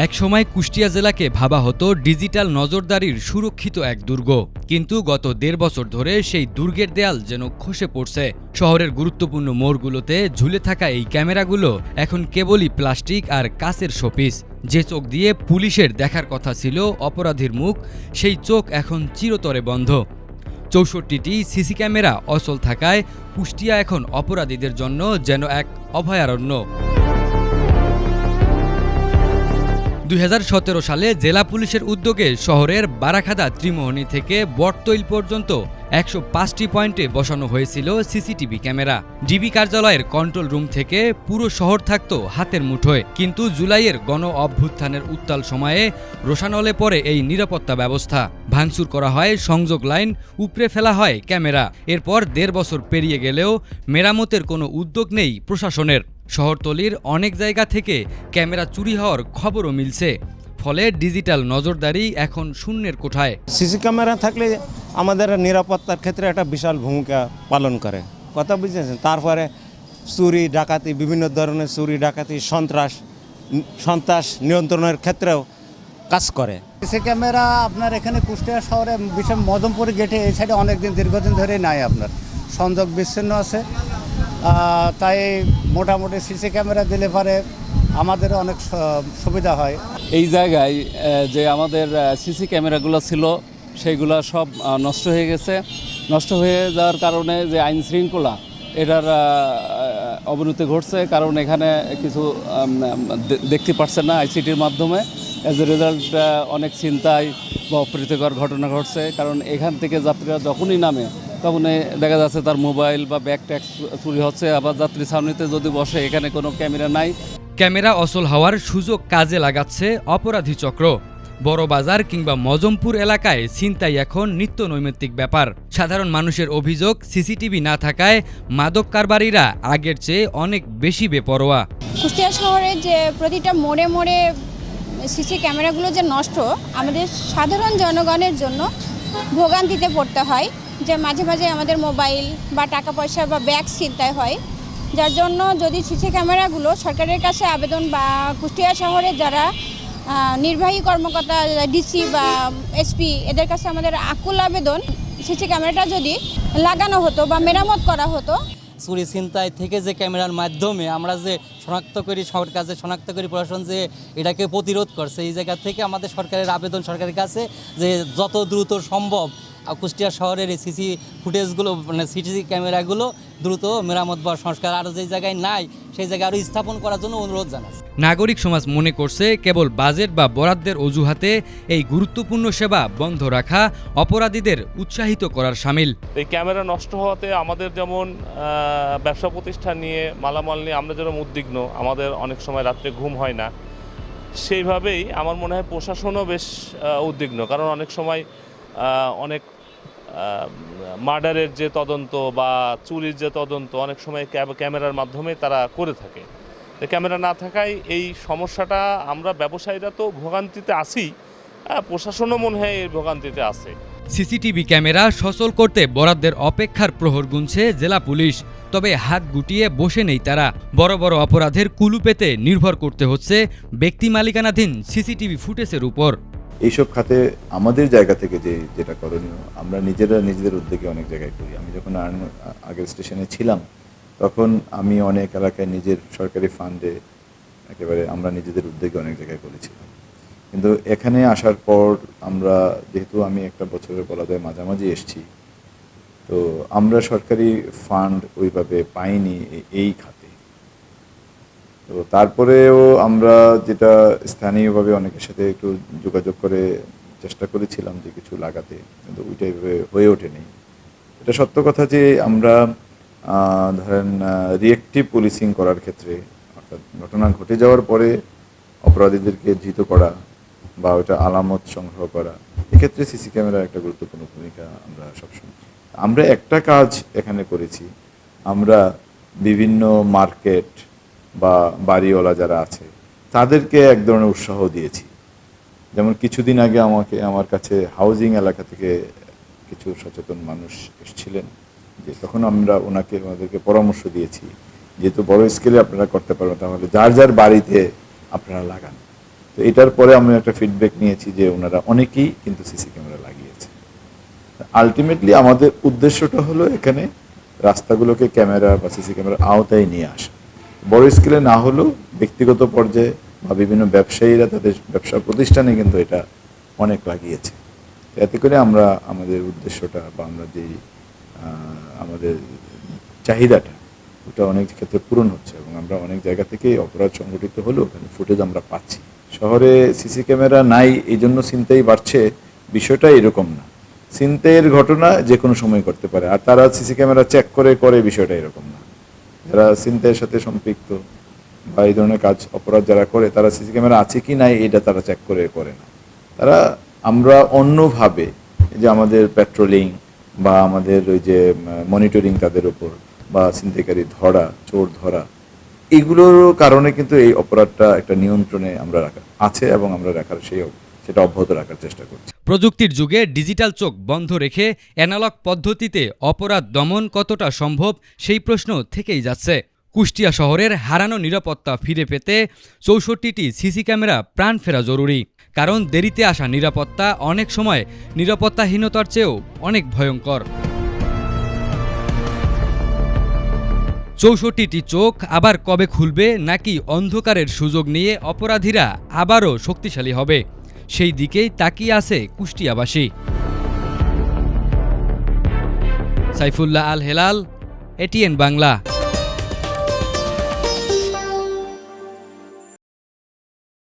একসময় কুষ্টিয়া জেলাকে ভাবা হতো ডিজিটাল নজরদারির সুরক্ষিত এক দুর্গ, কিন্তু গত ১.৫ বছর ধরে সেই দুর্গের দেয়াল যেন খসে পড়ছে। শহরের গুরুত্বপূর্ণ মোড়গুলোতে ঝুলে থাকা এই ক্যামেরাগুলো এখন কেবলই প্লাস্টিক আর কাচের শোপিস। যে চোখ দিয়ে পুলিশের দেখার কথা ছিল অপরাধীর মুখ, সেই চোখ এখন চিরতরে বন্ধ। ৬৪টি সিসি ক্যামেরা অচল থাকায় কুষ্টিয়া এখন অপরাধীদের জন্য যেন এক অভয়ারণ্য। ২০১৭ সালে জেলা পুলিশের উদ্যোগে শহরের বারাখাদা ত্রিমোহনী থেকে বটতৈল পর্যন্ত ১০৫টি পয়েন্টে বসানো হয়েছিল সিসিটিভি ক্যামেরা। ডিবি কার্যালয়ের কন্ট্রোল রুম থেকে পুরো শহর থাকত হাতের মুঠোয়। কিন্তু জুলাইয়ের গণ অভ্যুত্থানের উত্তাল সময়ে রোষানলে পড়ে এই নিরাপত্তা ব্যবস্থা। ভাঙচুর করা হয় সংযোগ লাইন, উপড়ে ফেলা হয় ক্যামেরা। এরপর ১.৫ বছর পেরিয়ে গেলেও মেরামতের কোনো উদ্যোগ নেই প্রশাসনের। শহরতলির অনেক জায়গা থেকে ক্যামেরা চুরি হওয়ার খবরও মিলছে। ফলে ডিজিটাল নজরদারি এখন শূন্যের কোঠায়। সিসি ক্যামেরা থাকলে আমাদের নিরাপত্তার ক্ষেত্রে একটা বিশাল ভূমিকা পালন করে, কথা বুঝেছেন। তারপরে চুরি ডাকাতি, বিভিন্ন ধরনের চুরি ডাকাতি, সন্ত্রাস নিয়ন্ত্রণের ক্ষেত্রেও কাজ করে। সিসি ক্যামেরা আপনার এখানে কুষ্টিয়া শহরে বিশেষ মদমপুর গেটে এই সাইডে অনেকদিন দীর্ঘদিন ধরেই নাই, আপনার সংযোগ বিচ্ছিন্ন আছে। তাই মোটামুটি সিসি ক্যামেরা দিলে পারে আমাদের অনেক সুবিধা হয়। এই জায়গায় যে আমাদের সিসি ক্যামেরাগুলো ছিল সেইগুলো সব নষ্ট হয়ে গেছে। নষ্ট হয়ে যাওয়ার কারণে যে আইন শৃঙ্খলা এটার অবনতি ঘটছে, কারণ এখানে কিছু দেখতে পারছে না আইসিটির মাধ্যমে। অ্যাজ এ রেজাল্ট অনেক ছিনতাই বা অপ্রীতিকর ঘটনা ঘটছে, কারণ এখান থেকে যাত্রীরা যখনই নামে তখনই দেখা যাচ্ছে তার মোবাইল বা ব্যাগ ট্যাগ চুরি হচ্ছে। আবার যাত্রী ছাউনিতে যদি বসে, এখানে কোনো ক্যামেরা নাই। ক্যামেরা অচল হওয়ার সুযোগ কাজে লাগাচ্ছে অপরাধী চক্র। বড় বাজার কিংবা মজমপুর এলাকায় ছিনতাই এখন নিত্য নৈমিত্তিক ব্যাপার। সাধারণ মানুষের অভিযোগ, সিসিটিভি না থাকায় মাদক কারবারিরা আগের চেয়ে অনেক বেশি বেপরোয়া। কুষ্টিয়া শহরে যে প্রতিটা মোড়ে মোড়ে সিসি ক্যামেরাগুলো যে নষ্ট, আমাদের সাধারণ জনগণের জন্য ভোগান্তিতে পড়তে হয়। যে মাঝে মাঝে আমাদের মোবাইল বা টাকা পয়সা বা ব্যাগ ছিনতাই হয়, যার জন্য যদি সিসি ক্যামেরাগুলো সরকারের কাছে আবেদন, বা কুষ্টিয়া শহরে যারা নির্বাহী কর্মকর্তা, ডিসি বা এসপি, এদের কাছে আমাদের আকুল আবেদন, সিসি ক্যামেরাটা যদি লাগানো হতো বা মেরামত করা হতো। চুরি ছিনতাই থেকে যে ক্যামেরার মাধ্যমে আমরা যে শনাক্ত করি, সবার কাছে শনাক্ত করি, প্রশাসন যে এটাকে প্রতিরোধ করছে, এই জায়গা থেকে আমাদের সরকারের আবেদন সরকারের কাছে যে যত দ্রুত সম্ভব কুষ্টিয়া শহরের এই সিসি ফুটেজগুলো, মানে সিসি ক্যামেরাগুলো দ্রুত মেরামত বা সংস্কার, আরও যে জায়গায় নাই সেই জায়গায় আরও স্থাপন করার জন্য অনুরোধ জানাচ্ছে। নাগরিক সমাজ মনে করছে কেবল বাজেট বা বরাদ্দের অজুহাতে এই গুরুত্বপূর্ণ সেবা বন্ধ রাখা অপরাধীদের উৎসাহিত করার শামিল। এই ক্যামেরা নষ্ট হওয়াতে আমাদের যেমন ব্যবসা প্রতিষ্ঠান নিয়ে, মালামাল নিয়ে আমরা যেরকম উদ্বিগ্ন, আমাদের অনেক সময় রাত্রে ঘুম হয় না, সেইভাবেই আমার মনে হয় প্রশাসনও বেশ উদ্বিগ্ন। কারণ অনেক সময় অনেক মার্ডারের যে তদন্ত বা চুরির যে তদন্ত অনেক সময় ক্যামেরার মাধ্যমে তারা করে থাকে। ক্যামেরা না থাকায় এই সমস্যাটা, আমরা ব্যবসায়ীরা তো ভোগান্তিতে আছি, প্রশাসনও মনে হয় এই ভোগান্তিতে আছে। সিসিটিভি ক্যামেরা সচল করতে বরাদ্দের অপেক্ষার প্রহর গুনছে জেলা পুলিশ। তবে হাত গুটিয়ে বসে নেই তারা। বড় বড় অপরাধের কুলু পেতে নির্ভর করতে হচ্ছে ব্যক্তি মালিকানাধীন সিসিটিভি ফুটেজের উপর। এইসব খাতে আমাদের জায়গা থেকে যেটা করণীয়, আমরা নিজেদের উদ্যোগে অনেক জায়গায় করি। আমি যখন আগের স্টেশনে ছিলাম, তখন আমি অনেক এলাকায় নিজের সরকারি ফান্ডে একেবারে আমরা নিজেদের উদ্যোগে অনেক জায়গায় করেছিলাম। কিন্তু এখানে আসার পর আমরা, যেহেতু আমি একটা বছরের বলা যায় মাঝামাঝি এসছি, তো আমরা সরকারি ফান্ড ওইভাবে পাইনি এই খাতে। তো তারপরেও আমরা যেটা স্থানীয়ভাবে অনেকের সাথে একটু যোগাযোগ করে চেষ্টা করেছিলাম যে কিছু লাগাতে, কিন্তু ওইটাই হয়ে ওঠেনি। এটা সত্য কথা যে আমরা ধরেন রিয়েক্টিভ পুলিশিং করার ক্ষেত্রে, অর্থাৎ ঘটনা ঘটে যাওয়ার পরে অপরাধীদেরকে ধৃত করা বা ওইটা আলামত সংগ্রহ করা, এক্ষেত্রে সিসি ক্যামেরার একটা গুরুত্বপূর্ণ ভূমিকা আমরা সবসময়। আমরা একটা কাজ এখানে করেছি, আমরা বিভিন্ন মার্কেট বা বাড়িওয়ালা যারা আছে তাদেরকে এক ধরনের উৎসাহ দিয়েছি। যেমন কিছুদিন আগে আমার কাছে হাউজিং এলাকা থেকে কিছু সচেতন মানুষ এসেছিলেন, যে তখন আমরা ওনাদেরকে পরামর্শ দিয়েছি, যেহেতু বড় স্কেলে আপনারা করতে পারবেন, তাহলে যার যার বাড়িতে আপনারা লাগান। তো এটার পরে আমি একটা ফিডব্যাক নিয়েছি যে ওনারা অনেকেই কিন্তু সিসি ক্যামেরা লাগিয়েছে। আলটিমেটলি আমাদের উদ্দেশ্যটা হলো এখানে রাস্তাগুলোকে ক্যামেরা বা সিসি ক্যামেরার আওতায় নিয়ে আসা, বড় স্কেলে না হলেও ব্যক্তিগত পর্যায়ে বা বিভিন্ন ব্যবসায়ীরা তাদের ব্যবসা প্রতিষ্ঠানে কিন্তু এটা অনেক লাগিয়েছে। এতে করে আমরা আমাদের উদ্দেশ্যটা বা আমরা যেই আমাদের চাহিদাটা ওটা অনেক ক্ষেত্রে পূরণ হচ্ছে এবং আমরা অনেক জায়গা থেকে অপরাধ সংগঠিত হলেও ওখানে ফুটেজ আমরা পাচ্ছি। শহরে সিসি ক্যামেরা নাই এই জন্য ছিনতাই বাড়ছে, বিষয়টা এরকম না। ছিনতাইয়ের ঘটনা যে কোনো সময় করতে পারে, আর তারা সিসি ক্যামেরা চেক করে বিষয়টা এরকম না। যারা ছিনতাইয়ের সাথে সম্পৃক্ত বা এই ধরনের কাজ অপরাধ যারা করে তারা সিসি ক্যামেরা আছে কি নাই এটা তারা চেক করে না। তারা আমরা অন্যভাবে যে আমাদের পেট্রোলিং বা আমাদের ওই যে মনিটরিং তাদের উপর বা ছিনতাইকারী ধরা, চোর ধরা, এগুলোর কারণে কিন্তু এই অপরাধটা একটা নিয়ন্ত্রণে আমরা রাখা আছে এবং আমরা সেটা অব্যাহত রাখার চেষ্টা করছি। প্রযুক্তির যুগে ডিজিটাল চোখ বন্ধ রেখে অ্যানালগ পদ্ধতিতে অপরাধ দমন কতটা সম্ভব সেই প্রশ্ন থেকেই যাচ্ছে। কুষ্টিয়া শহরের হারানো নিরাপত্তা ফিরে পেতে ৬৪টি সিসি ক্যামেরা প্রাণ ফেরা জরুরি, কারণ দেরিতে আসা নিরাপত্তা অনেক সময় নিরাপত্তাহীনতার চেয়েও অনেক ভয়ঙ্কর। ৬৪টি চোখ আবার কবে খুলবে, নাকি অন্ধকারের সুযোগ নিয়ে অপরাধীরা আবারও শক্তিশালী হবে, সেই দিকেই তাকিয়ে আছে কুষ্টিয়াবাসী। সাইফুল্লাহ আল হেলাল, এটিএন বাংলা।